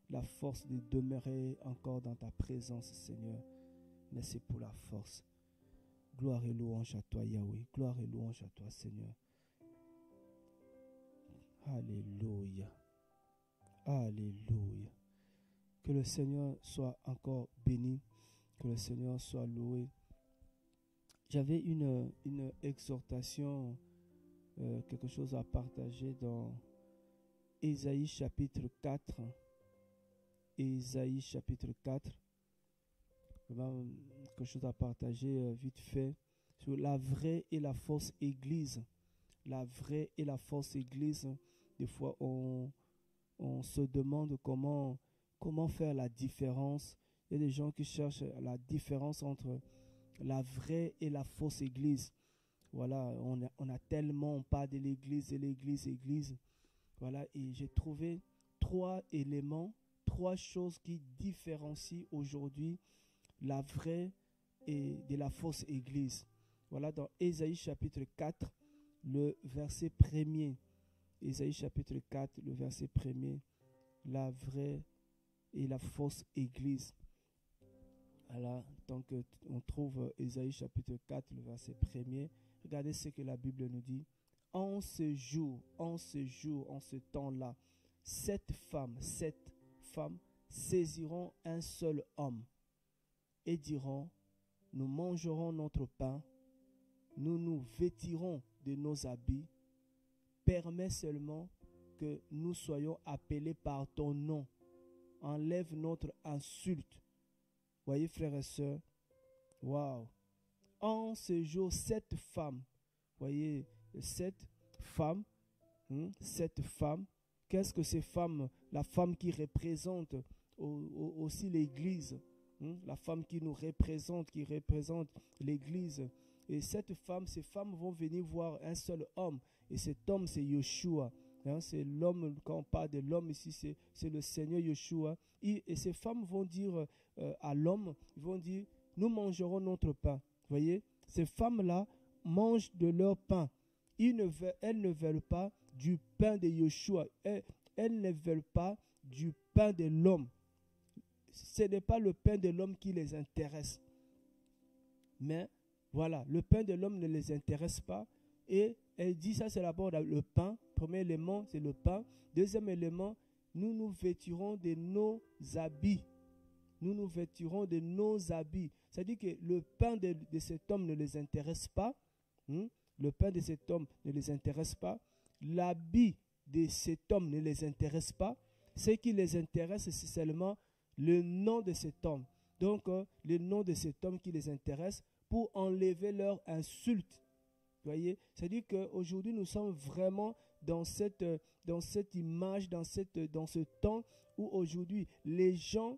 la force de demeurer encore dans ta présence, Seigneur. Merci pour la force. Gloire et louange à toi, Yahweh. Gloire et louange à toi, Seigneur. Alléluia. Alléluia. Que le Seigneur soit encore béni. Que le Seigneur soit loué. J'avais une exhortation, quelque chose à partager dans Ésaïe chapitre 4. Ésaïe chapitre 4. Quelque chose à partager vite fait sur la vraie et la fausse église. La vraie et la fausse église. Des fois, on se demande comment faire la différence. Il y a des gens qui cherchent la différence entre la vraie et la fausse église. Voilà, on a tellement pas de l'église, église. Voilà, et j'ai trouvé 3 éléments, 3 choses qui différencient aujourd'hui la vraie et de la fausse église. Voilà, dans Ésaïe chapitre 4, le verset 1er. Ésaïe chapitre 4, le verset 1er. La vraie et la fausse église. Voilà, donc on trouve Ésaïe chapitre 4, le verset 1er. Regardez ce que la Bible nous dit. En ce jour, en ce temps-là, 7 femmes saisiront un seul homme et diront, nous mangerons notre pain, nous nous vêtirons de nos habits, permets seulement que nous soyons appelés par ton nom, enlève notre insulte. Voyez, frères et sœurs, waouh! En ce jour, 7 femmes, voyez, 7 femmes, 7 femmes. Qu'est-ce que ces femmes? La femme qui représente aussi l'Église, la femme qui nous représente, qui représente l'Église. Et ces femmes vont venir voir un seul homme. Et cet homme, c'est Yeshua. C'est l'homme, quand on parle de l'homme ici, c'est le Seigneur Yeshua. Et ces femmes vont dire à l'homme, ils vont dire, nous mangerons notre pain. Vous voyez, ces femmes-là mangent de leur pain. Elles ne veulent pas du pain de Yeshua. Elles ne veulent pas du pain de l'homme. Ce n'est pas le pain de l'homme qui les intéresse. Mais voilà, le pain de l'homme ne les intéresse pas. Et elle dit, ça c'est d'abord le pain. Premier élément, c'est le pain. Deuxième élément, nous nous vêtirons de nos habits. Nous nous vêtirons de nos habits. C'est-à-dire que le pain de cet homme ne les intéresse pas. Le pain de cet homme ne les intéresse pas. L'habit de cet homme ne les intéresse pas. Ce qui les intéresse, c'est seulement le nom de cet homme. Donc, le nom de cet homme qui les intéresse pour enlever leur insulte. Vous voyez, c'est-à-dire qu'aujourd'hui, nous sommes vraiment dans cette image, dans ce temps où aujourd'hui, les gens,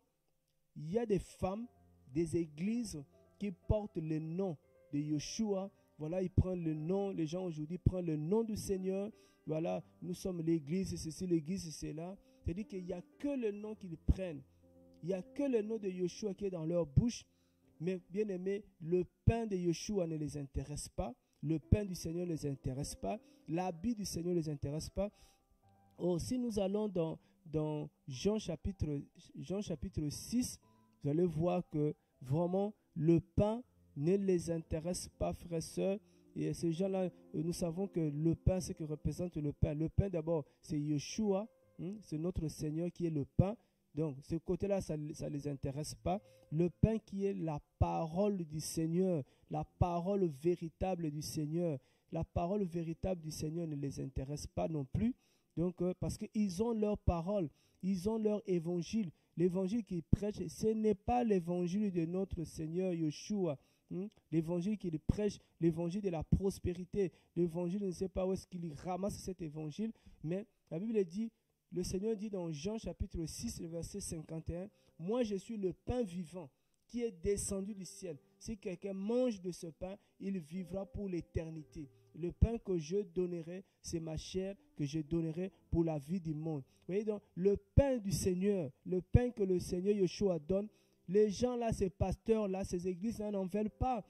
il y a des femmes, des églises qui portent le nom de Yeshua. Voilà, ils prennent le nom, les gens aujourd'hui prennent le nom du Seigneur. Voilà, nous sommes l'église, c'est ceci, l'église, c'est cela. C'est-à-dire qu'il n'y a que le nom qu'ils prennent. Il n'y a que le nom de Yeshua qui est dans leur bouche. Mais bien aimé, le pain de Yeshua ne les intéresse pas. Le pain du Seigneur ne les intéresse pas. L'habit du Seigneur ne les intéresse pas. Oh, si nous allons dans Jean chapitre 6, vous allez voir que vraiment le pain ne les intéresse pas, frères et sœurs. Et ces gens-là, nous savons que le pain, c'est ce que représente le pain. Le pain d'abord, c'est Yeshua. C'est notre Seigneur qui est le pain. Donc, ce côté-là, ça ne les intéresse pas. Le pain qui est la parole du Seigneur, la parole véritable du Seigneur. La parole véritable du Seigneur ne les intéresse pas non plus. Donc, parce qu'ils ont leur parole, ils ont leur évangile. L'évangile qu'ils prêchent, ce n'est pas l'évangile de notre Seigneur Yeshua. L'évangile qu'il prêche, l'évangile de la prospérité. L'évangile, je ne sais pas où est-ce qu'il ramasse cet évangile, mais la Bible dit, le Seigneur dit dans Jean chapitre 6, le verset 51, « Moi, je suis le pain vivant qui est descendu du ciel. Si quelqu'un mange de ce pain, il vivra pour l'éternité. Le pain que je donnerai, c'est ma chair que je donnerai pour la vie du monde. » Vous voyez donc, le pain du Seigneur, le pain que le Seigneur Yeshua donne, les gens là, ces pasteurs là, ces églises là n'en veulent pas.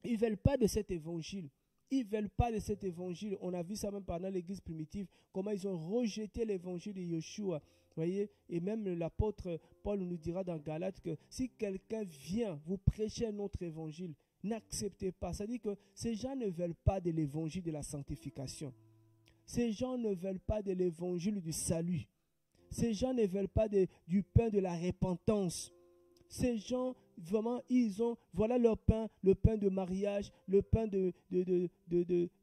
Ils ne veulent pas de cet évangile. Ils ne veulent pas de cet évangile. On a vu ça même pendant l'église primitive, comment ils ont rejeté l'évangile de Yeshua. Voyez, et même l'apôtre Paul nous dira dans Galates que si quelqu'un vient vous prêcher un autre évangile, n'acceptez pas. C'est-à-dire que ces gens ne veulent pas de l'évangile de la sanctification. Ces gens ne veulent pas de l'évangile du salut. Ces gens ne veulent pas du pain de la repentance. Ces gens, vraiment, ils ont, voilà leur pain, le pain de mariage, le pain de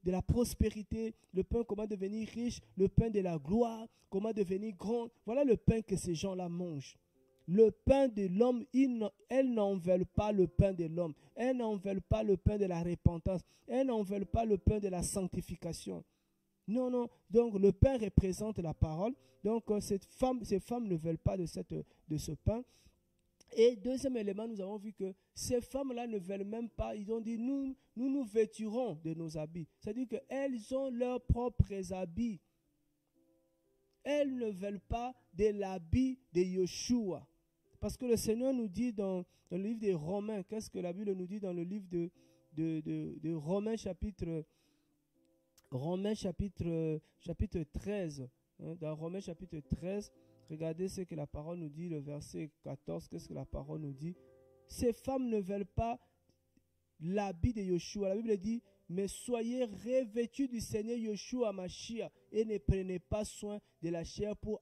la prospérité, le pain comment devenir riche, le pain de la gloire, comment devenir grand. Voilà le pain que ces gens-là mangent. Le pain de l'homme, elles n'en veulent pas le pain de l'homme. Elles n'en veulent pas le pain de la repentance. Elles n'en veulent pas le pain de la sanctification. Non, non. Donc, le pain représente la parole. Donc, ces femmes ne veulent pas de ce pain. Et deuxième élément, nous avons vu que ces femmes-là ne veulent même pas, ils ont dit, nous vêtirons de nos habits. C'est-à-dire qu'elles ont leurs propres habits. Elles ne veulent pas de l'habit de Yeshua. Parce que le Seigneur nous dit dans le livre des Romains, qu'est-ce que la Bible nous dit dans le livre de Romains chapitre 13. Dans Romains chapitre 13, regardez ce que la parole nous dit, le verset 14, qu'est-ce que la parole nous dit? Ces femmes ne veulent pas l'habit de Yeshua. La Bible dit, mais soyez revêtus du Seigneur Yeshua Mashiach et ne prenez pas soin de la chair pour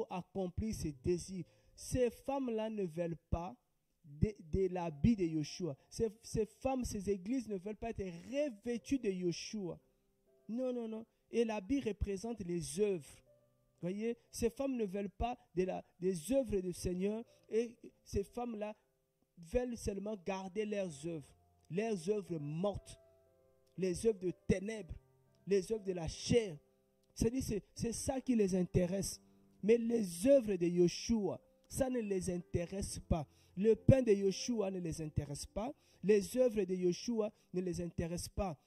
accomplir ses désirs. Ces femmes-là ne veulent pas de l'habit de Yeshua. Ces femmes, ces églises ne veulent pas être revêtues de Yeshua. Non, non, non. Et l'habit représente les œuvres. Voyez, ces femmes ne veulent pas des œuvres du Seigneur et ces femmes-là veulent seulement garder leurs œuvres mortes, les œuvres de ténèbres, les œuvres de la chair. C'est ça qui les intéresse. Mais les œuvres de Yeshua, ça ne les intéresse pas. Le pain de Yeshua ne les intéresse pas. Les œuvres de Yeshua ne les intéressent pas.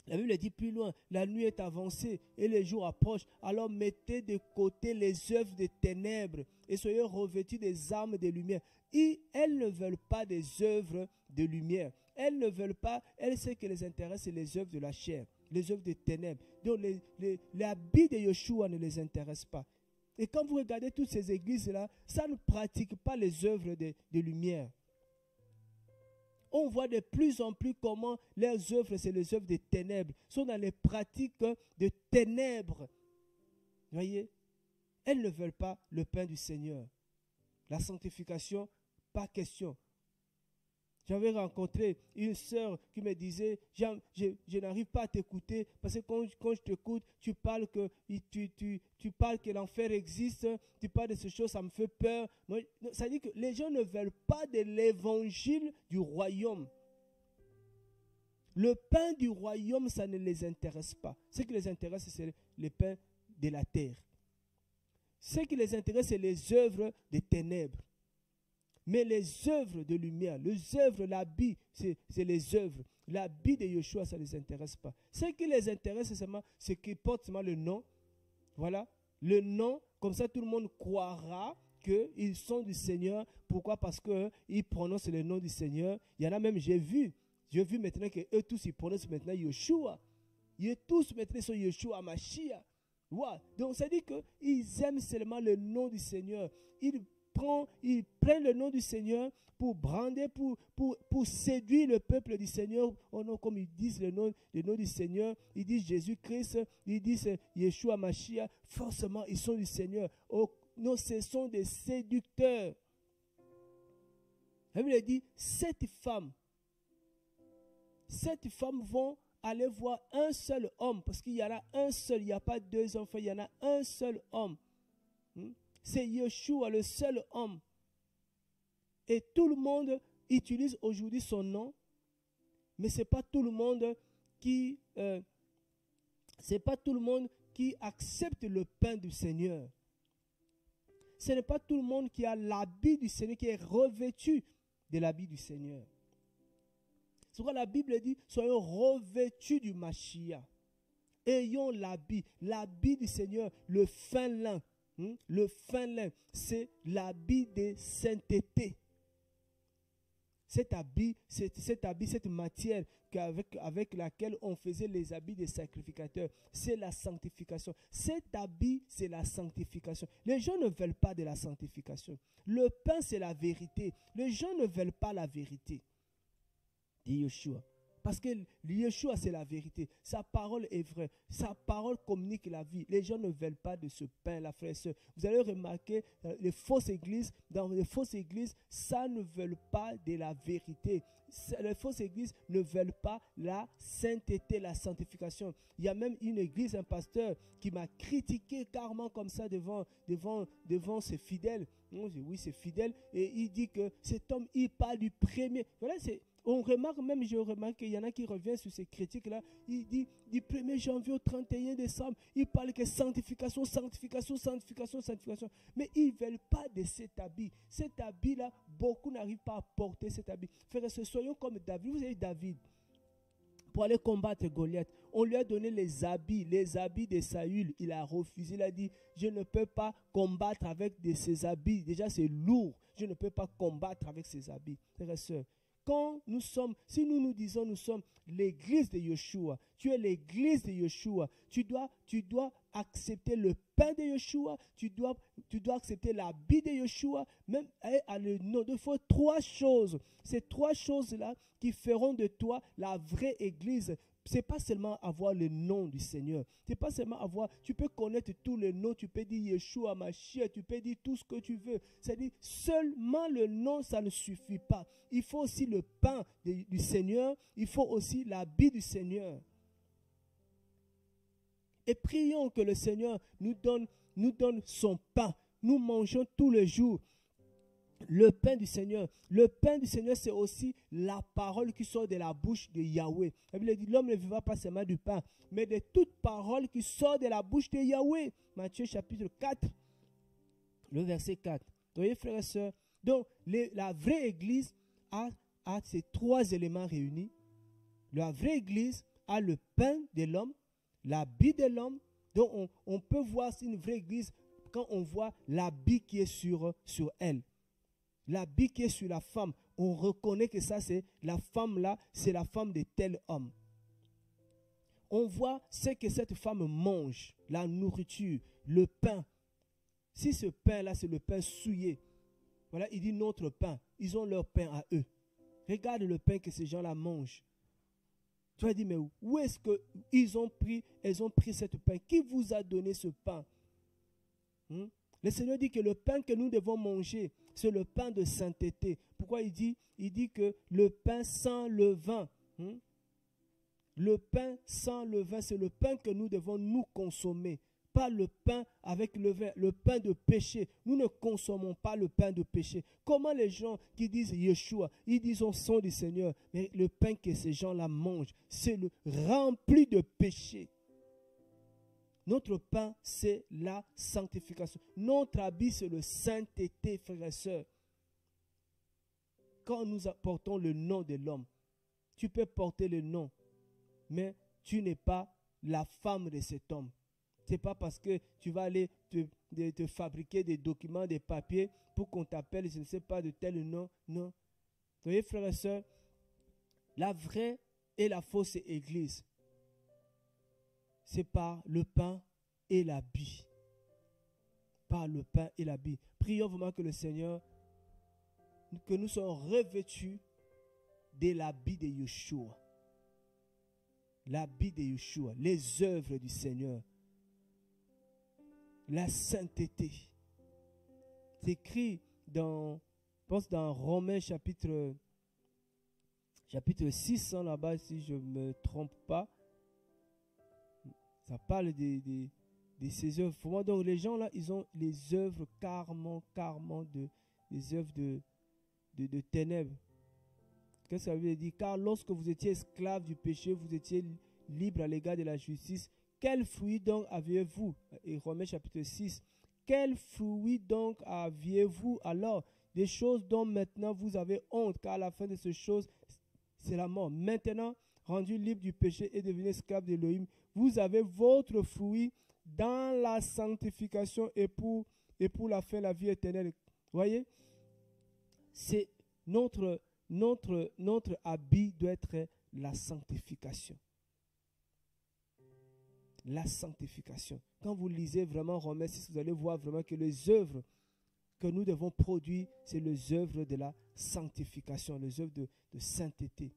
La Bible dit plus loin, la nuit est avancée et le jour approche. Alors mettez de côté les œuvres des ténèbres et soyez revêtus des armes de lumière. Et elles ne veulent pas des œuvres de lumière. Elles ne veulent pas, ce qui les intéresse, c'est les œuvres de la chair, les œuvres des ténèbres. Donc l'habit de Yeshua ne les intéresse pas. Et quand vous regardez toutes ces églises-là, ça ne pratique pas les œuvres de lumière. On voit de plus en plus comment leurs œuvres, c'est les œuvres des ténèbres, sont dans les pratiques de ténèbres. Vous voyez, elles ne veulent pas le pain du Seigneur. La sanctification, pas question. J'avais rencontré une sœur qui me disait, je n'arrive pas à t'écouter parce que quand je t'écoute, tu parles que l'enfer existe, tu parles de ces choses, ça me fait peur. Ça veut dire que les gens ne veulent pas de l'évangile du royaume. Le pain du royaume, ça ne les intéresse pas. Ce qui les intéresse, c'est le pain de la terre. Ce qui les intéresse, c'est les œuvres des ténèbres. Mais les œuvres de lumière, les œuvres, l'habit, c'est les œuvres. L'habit de Yeshua, ça ne les intéresse pas. Ce qui les intéresse, c'est seulement ce qui porte seulement le nom. Voilà, le nom, comme ça tout le monde croira qu'ils sont du Seigneur. Pourquoi? Parce qu'ils prononcent le nom du Seigneur. Il y en a même, j'ai vu maintenant qu'eux tous, ils prononcent maintenant Yeshua. Ils tous maintenant sont Yeshua Mashiach. Ouais. Donc ça dit qu'ils aiment seulement le nom du Seigneur. Ils prennent le nom du Seigneur pour brander, pour séduire le peuple du Seigneur. Oh non, comme ils disent le nom du Seigneur, ils disent Jésus-Christ, ils disent Yeshua Mashiach, forcément ils sont du Seigneur. Oh non, ce sont des séducteurs. La Bible dit, sept femmes vont aller voir un seul homme, parce qu'il y en a un seul, il n'y a pas deux enfants, il y en a un seul homme. C'est Yeshua, le seul homme. Et tout le monde utilise aujourd'hui son nom, mais ce n'est pas tout le monde qui accepte le pain du Seigneur. Ce n'est pas tout le monde qui a l'habit du Seigneur, qui est revêtu de l'habit du Seigneur. C'est pourquoi la Bible dit, soyons revêtus du Mashiach. Ayons l'habit du Seigneur, le fin lin. Le fin lin, c'est l'habit de sainteté. Cet habit, cette matière avec laquelle on faisait les habits des sacrificateurs, c'est la sanctification. Cet habit, c'est la sanctification. Les gens ne veulent pas de la sanctification. Le pain, c'est la vérité. Les gens ne veulent pas la vérité, dit Yeshua. Parce que Yeshua, c'est la vérité. Sa parole est vraie. Sa parole communique la vie. Les gens ne veulent pas de ce pain-là, frères et sœurs. Vous allez remarquer, dans les fausses églises, ça ne veulent pas de la vérité. Les fausses églises ne veulent pas la sainteté, la sanctification. Il y a même une église, un pasteur, qui m'a critiqué carrément comme ça devant ses fidèles. Oui, c'est fidèle. Et il dit que cet homme, il parle du premier. Voilà, je remarque qu'il y en a qui reviennent sur ces critiques-là. Il dit du 1er janvier au 31 décembre, il parle que sanctification, sanctification, sanctification, sanctification. Mais ils ne veulent pas de cet habit. Cet habit-là, beaucoup n'arrivent pas à porter cet habit. Frères, soyons comme David. Vous savez, David, pour aller combattre Goliath, on lui a donné les habits de Saül. Il a refusé, il a dit, je ne peux pas combattre avec ces habits. Déjà, c'est lourd. Je ne peux pas combattre avec ces habits. Frères et sœurs, si nous disons nous sommes l'église de Yeshua, tu es l'église de Yeshua, tu dois accepter le pain de Yeshua, tu dois accepter l'habit de Yeshua, même à le nom. Il faut trois choses. Ces trois choses-là qui feront de toi la vraie église. C'est pas seulement avoir le nom du Seigneur. C'est pas seulement avoir, tu peux connaître tous les noms, tu peux dire Yeshua, Mashiach, tu peux dire tout ce que tu veux. C'est-à-dire, seulement le nom, ça ne suffit pas. Il faut aussi le pain du Seigneur, il faut aussi l'habit du Seigneur. Et prions que le Seigneur nous donne son pain. Nous mangeons tous les jours le pain du Seigneur. Le pain du Seigneur, c'est aussi la parole qui sort de la bouche de Yahweh. La Bible dit, l'homme ne vivra pas seulement du pain, mais de toute parole qui sort de la bouche de Yahweh. Matthieu chapitre 4, le verset 4. Vous voyez, frères et sœurs, donc la vraie église a ces trois éléments réunis. La vraie église a le pain de l'homme, l'habit de l'homme. Donc on peut voir une vraie église quand on voit l'habit qui est sur elle. L'habit qui est sur la femme, on reconnaît que ça c'est la femme là, c'est la femme de tel homme. On voit ce que cette femme mange, la nourriture, le pain. Si ce pain là c'est le pain souillé, voilà, il dit notre pain, ils ont leur pain à eux. Regarde le pain que ces gens-là mangent. Tu vas dire, mais où est-ce qu'ils ont pris cette pain? Qui vous a donné ce pain? Le Seigneur dit que le pain que nous devons manger, c'est le pain de sainteté. Pourquoi il dit que le pain sans levain, le pain sans levain, c'est le pain que nous devons nous consommer. Pas le pain avec levain, le pain de péché. Nous ne consommons pas le pain de péché. Comment les gens qui disent Yeshua, ils disent au son du Seigneur, mais le pain que ces gens-là mangent, c'est le rempli de péché. Notre pain, c'est la sanctification. Notre habit, c'est le sainteté, frères et sœurs. Quand nous portons le nom de l'homme, tu peux porter le nom, mais tu n'es pas la femme de cet homme. Ce n'est pas parce que tu vas aller te fabriquer des documents, des papiers pour qu'on t'appelle, je ne sais pas, de tel nom. Non. Vous voyez, frères et sœurs, la vraie et la fausse église, c'est par le pain et l'habit. Par le pain et l'habit. Prions vraiment que le Seigneur, que nous soyons revêtus de l'habit de Yeshua. L'habit de Yeshua, les œuvres du Seigneur. La sainteté. C'est écrit dans Romains chapitre 6, là-bas, si je ne me trompe pas. Ça parle de ces œuvres. Donc les gens là, ils ont les œuvres carrément des œuvres de ténèbres. Qu'est-ce que ça veut dire? Car lorsque vous étiez esclave du péché, vous étiez libre à l'égard de la justice. Quel fruit donc aviez-vous? Et Romains chapitre 6. Quel fruit donc aviez-vous alors? Des choses dont maintenant vous avez honte, car à la fin de ces choses, c'est la mort. Maintenant, rendu libre du péché et devenu esclave d'Élohim, vous avez votre fruit dans la sanctification et pour la fin, la vie éternelle. Vous voyez? C'est notre habit doit être la sanctification. La sanctification. Quand vous lisez vraiment Romains 6, vous allez voir vraiment que les œuvres que nous devons produire, c'est les œuvres de la sanctification, les œuvres de sainteté.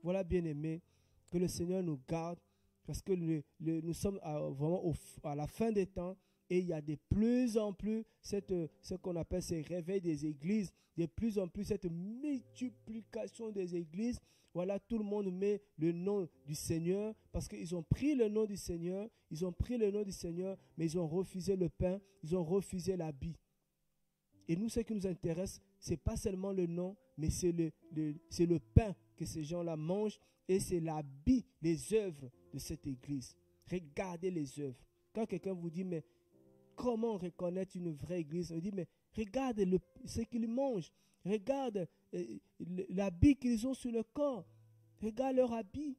Voilà, bien-aimés, que le Seigneur nous garde, parce que nous sommes vraiment à la fin des temps, et il y a de plus en plus ce qu'on appelle ces réveils des églises, de plus en plus cette multiplication des églises. Voilà, tout le monde met le nom du Seigneur, parce qu'ils ont pris le nom du Seigneur, mais ils ont refusé le pain, ils ont refusé l'habit. Et nous, ce qui nous intéresse, ce n'est pas seulement le nom, mais c'est le pain que ces gens-là mangent, et c'est l'habit, les œuvres de cette église. Regardez les œuvres. Quand quelqu'un vous dit, mais comment reconnaître une vraie église? On dit, mais regarde ce qu'ils mangent. Regarde l'habit qu'ils ont sur le corps. Regarde leur habit.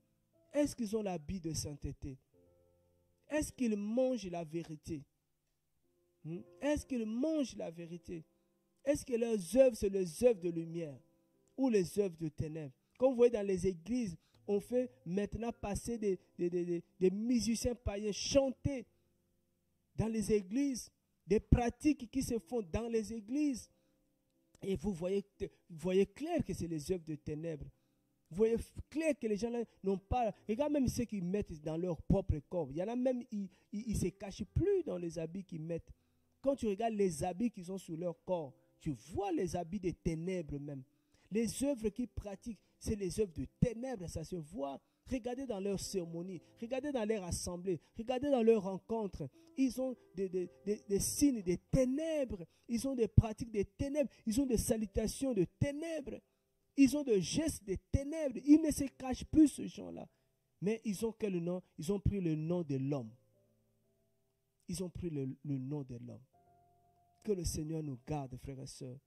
Est-ce qu'ils ont l'habit de sainteté? Est-ce qu'ils mangent la vérité? Est-ce qu'ils mangent la vérité? Est-ce que leurs œuvres, c'est les œuvres de lumière ou les œuvres de ténèbres? Comme vous voyez dans les églises, on fait maintenant passer des musiciens païens chanter dans les églises, des pratiques qui se font dans les églises. Et vous voyez clair que c'est les œuvres de ténèbres. Vous voyez clair que les gens là n'ont pas... Regarde même ceux qui mettent dans leur propre corps. Il y en a même, ils ne se cachent plus dans les habits qu'ils mettent. Quand tu regardes les habits qu'ils ont sur leur corps, tu vois les habits des ténèbres même. Les œuvres qu'ils pratiquent, c'est les œuvres de ténèbres, ça se voit. Regardez dans leurs cérémonies, regardez dans leurs assemblées, regardez dans leurs rencontres. Ils ont des signes des ténèbres, ils ont des pratiques des ténèbres, ils ont des salutations de ténèbres, ils ont des gestes des ténèbres. Ils ne se cachent plus, ces gens-là. Mais ils ont quel nom? Ils ont pris le nom de l'homme. Ils ont pris le nom de l'homme. Que le Seigneur nous garde, frères et sœurs.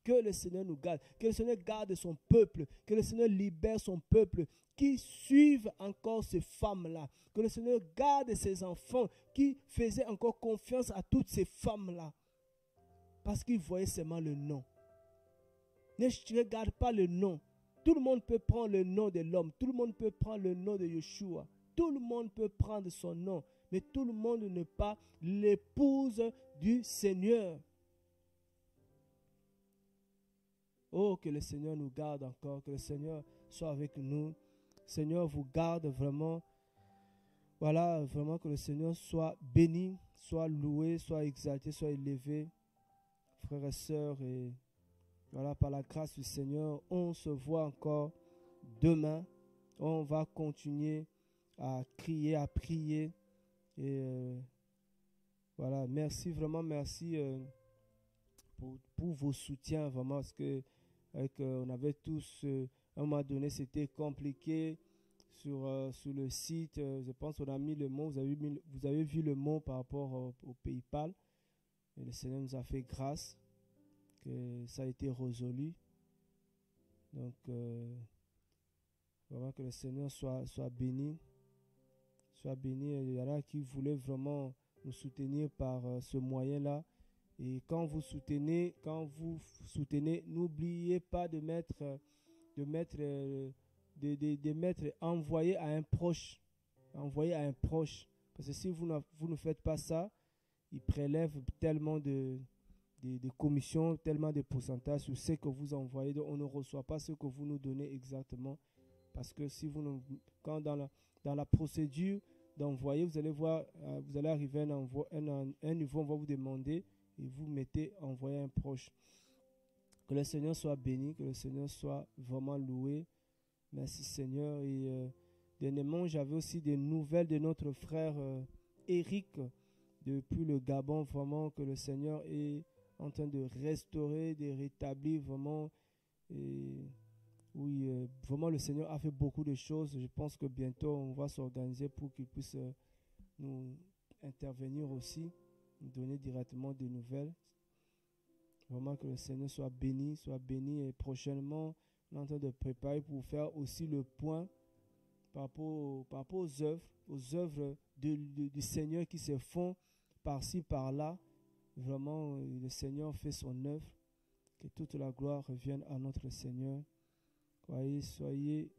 Que le Seigneur nous garde. Que le Seigneur garde son peuple. Que le Seigneur libère son peuple qui suivent encore ces femmes-là. Que le Seigneur garde ses enfants qui faisaient encore confiance à toutes ces femmes-là. Parce qu'ils voyaient seulement le nom. Ne regarde pas le nom. Tout le monde peut prendre le nom de l'homme. Tout le monde peut prendre le nom de Yeshua. Tout le monde peut prendre son nom. Mais tout le monde n'est pas l'épouse du Seigneur. Oh, que le Seigneur nous garde encore, que le Seigneur soit avec nous. Seigneur vous garde vraiment. Voilà, vraiment que le Seigneur soit béni, soit loué, soit exalté, soit élevé. Frères et sœurs, et voilà, par la grâce du Seigneur, on se voit encore demain. On va continuer à crier, à prier. Et voilà, merci, vraiment merci pour vos soutiens, vraiment, parce que on avait tous, à un moment donné, c'était compliqué sur le site. Je pense qu'on a mis le mot, vous avez vu le mot par rapport au PayPal. Et le Seigneur nous a fait grâce que ça a été résolu. Donc, vraiment que le Seigneur soit béni. Soit béni. Il y en a qui voulaient vraiment nous soutenir par ce moyen-là. Et quand vous soutenez, n'oubliez pas de mettre envoyer à un proche. Envoyer à un proche. Parce que si vous ne faites pas ça, il prélève tellement de commissions, tellement de pourcentages sur ce que vous envoyez. Donc on ne reçoit pas ce que vous nous donnez exactement. Parce que si quand dans la procédure d'envoyer, vous allez voir, vous allez arriver à un niveau, on va vous demander et vous mettez envoyer un proche. Que le Seigneur soit béni, que le Seigneur soit vraiment loué. Merci Seigneur. Et dernièrement, j'avais aussi des nouvelles de notre frère Eric depuis le Gabon. Vraiment que le Seigneur est en train de restaurer, de rétablir vraiment. Et oui, vraiment le Seigneur a fait beaucoup de choses. Je pense que bientôt on va s'organiser pour qu'il puisse nous intervenir aussi, nous donner directement des nouvelles. Vraiment que le Seigneur soit béni. Et prochainement, on est en train de préparer pour faire aussi le point par rapport aux œuvres du Seigneur qui se font par-ci, par-là. Vraiment, le Seigneur fait son œuvre. Que toute la gloire revienne à notre Seigneur. Soyez